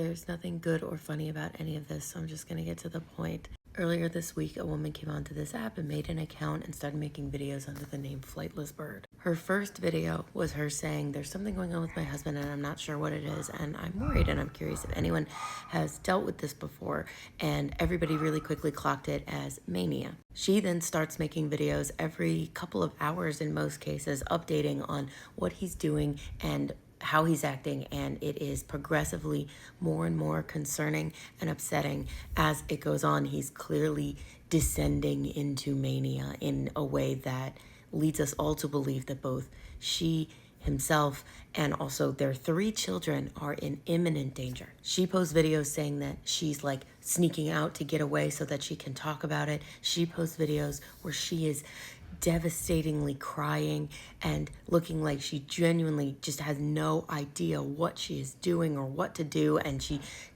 There's nothing good or funny about any of this, so I'm just gonna get to the point. Earlier this week, a woman came onto this app and made an account and started making videos under the name Flightless Bird. Her first video was her saying, there's something going on with my husband and I'm not sure what it is, and I'm worried and I'm curious if anyone has dealt with this before, and everybody really quickly clocked it as mania. She then starts making videos every couple of hours in most cases, updating on what he's doing and how he's acting, and it is progressively more and more concerning and upsetting as it goes on. He's clearly descending into mania in a way that leads us all to believe that both she himself and also their 3 children are in imminent danger. She posts videos saying that she's like sneaking out to get away so that she can talk about it. She posts videos where she is devastatingly crying and looking like she genuinely just has no idea what she is doing or what to do, and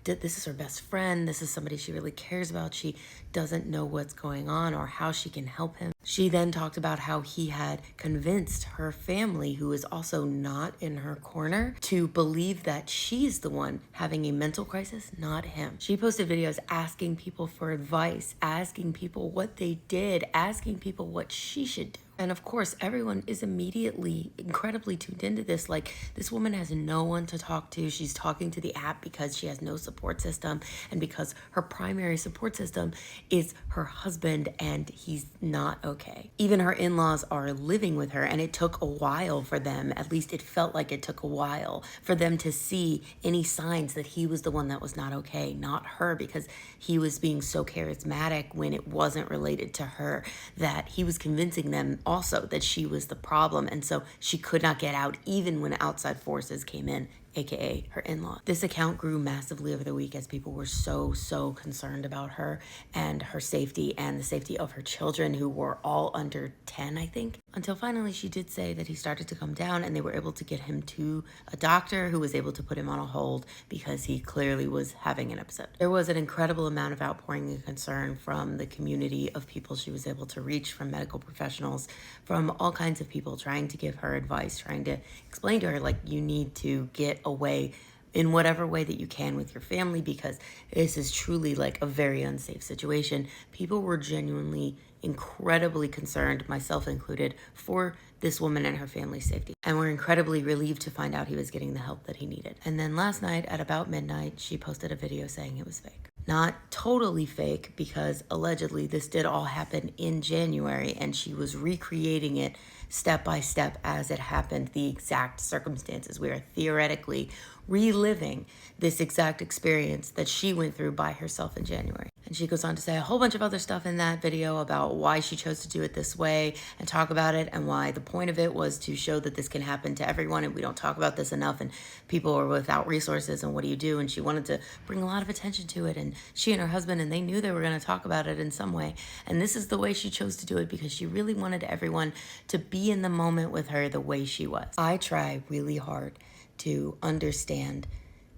this is her best friend, this is somebody she really cares about, she doesn't know what's going on or how she can help him. She then talked about how he had convinced her family, who is also not in her corner, to believe that she's the one having a mental crisis, not him. She posted videos asking people for advice, asking people what they did, asking people what she should do. And of course, everyone is immediately incredibly tuned into this. Like, this woman has no one to talk to. She's talking to the app because she has no support system, and because her primary support system is her husband, and he's not okay. Even her in-laws are living with her, and it took a while for them, at least it felt like it took a while, for them to see any signs that he was the one that was not okay, not her, because he was being so charismatic when it wasn't related to her, that he was convincing them also that she was the problem, and so she could not get out even when outside forces came in, aka her in-law. This account grew massively over the week as people were so concerned about her and her safety and the safety of her children, who were all under 10, I think, until finally she did say that he started to come down and they were able to get him to a doctor who was able to put him on a hold because he clearly was having an upset. There was an incredible amount of outpouring and concern from the community of people she was able to reach, from medical professionals, from all kinds of people trying to give her advice, trying to explain to her, like, you need to get away in whatever way that you can with your family, because this is truly like a very unsafe situation. People were genuinely incredibly concerned, myself included, for this woman and her family's safety, and we're incredibly relieved to find out he was getting the help that he needed. And then last night at about midnight, she posted a video saying it was fake. Not totally fake, because allegedly this did all happen in January, and she was recreating it step by step as it happened, the exact circumstances. We are theoretically reliving this exact experience that she went through by herself in January. And she goes on to say a whole bunch of other stuff in that video about why she chose to do it this way and talk about it, and why the point of it was to show that this can happen to everyone and we don't talk about this enough, and people are without resources, and what do you do? And she wanted to bring a lot of attention to it, and she and her husband, and they knew they were going to talk about it in some way, and this is the way she chose to do it because she really wanted everyone to be in the moment with her the way she was. I try really hard to understand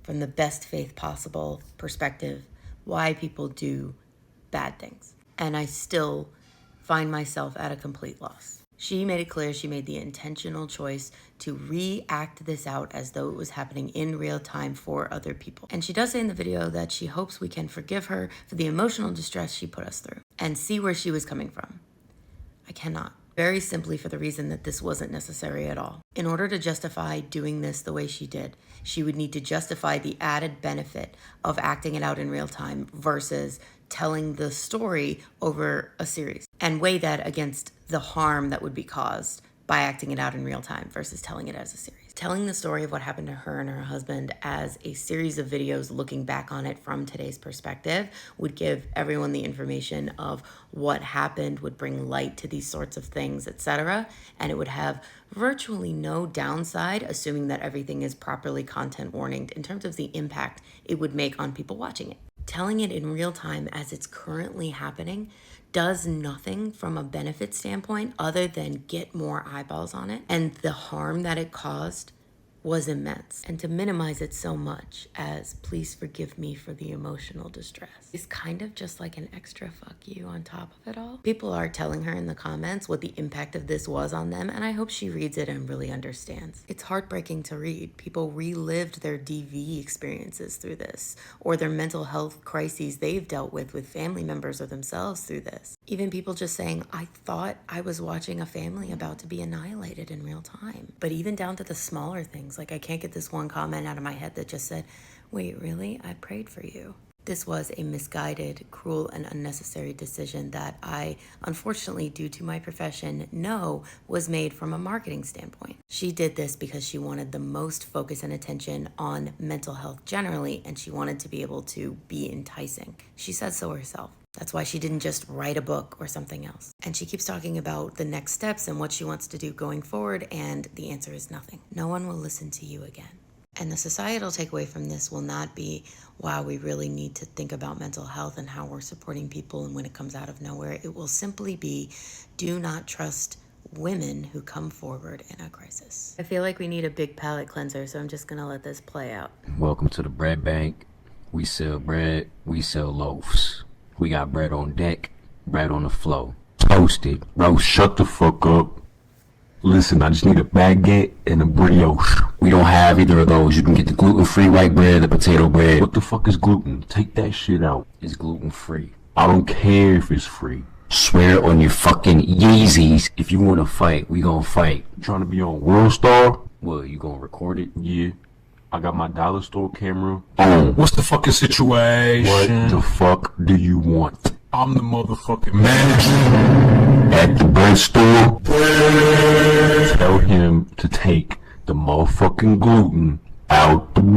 from the best faith possible perspective why people do bad things, and I still find myself at a complete loss. She made it clear she made the intentional choice to react this out as though it was happening in real time for other people. And she does say in the video that she hopes we can forgive her for the emotional distress she put us through and see where she was coming from. I cannot. Very simply for the reason that this wasn't necessary at all. In order to justify doing this the way she did, she would need to justify the added benefit of acting it out in real time versus telling the story over a series, and weigh that against the harm that would be caused by acting it out in real time versus telling it as a series. Telling the story of what happened to her and her husband as a series of videos looking back on it from today's perspective would give everyone the information of what happened, would bring light to these sorts of things, etc. And it would have virtually no downside, assuming that everything is properly content warninged, in terms of the impact it would make on people watching it. Telling it in real time as it's currently happening does nothing from a benefit standpoint other than get more eyeballs on it, and the harm that it caused was immense, and to minimize it so much as please forgive me for the emotional distress is kind of just like an extra fuck you on top of it all. People are telling her in the comments what the impact of this was on them, and I hope she reads it and really understands. It's heartbreaking to read. People relived their DV experiences through this, or their mental health crises they've dealt with family members or themselves through this. Even people just saying, I thought I was watching a family about to be annihilated in real time. But even down to the smaller things, like I can't get this one comment out of my head that just said, wait, really? I prayed for you. This was a misguided, cruel, and unnecessary decision that I, unfortunately, due to my profession, know was made from a marketing standpoint. She did this because she wanted the most focus and attention on mental health generally, and she wanted to be able to be enticing. She said so herself. That's why she didn't just write a book or something else. And she keeps talking about the next steps and what she wants to do going forward, and the answer is nothing. No one will listen to you again. And the societal takeaway from this will not be, wow, we really need to think about mental health and how we're supporting people and when it comes out of nowhere. It will simply be, do not trust women who come forward in a crisis. I feel like we need a big palate cleanser, so I'm just gonna let this play out. Welcome to the bread bank. We sell bread, we sell loaves. We got bread on deck, bread on the flow. Toasted. Bro, shut the fuck up. Listen, I just need a baguette and a brioche. We don't have either of those. You can get the gluten-free white bread, the potato bread. What the fuck is gluten? Take that shit out. It's gluten-free. I don't care if it's free. Swear on your fucking Yeezys. If you want to fight, we gonna fight. You trying to be on World Star? Well, you gonna record it? Yeah. I got my dollar store camera. What's the fucking situation? What the fuck do you want? I'm the motherfucking manager at the bread store. Tell him to take the motherfucking gluten out the bread.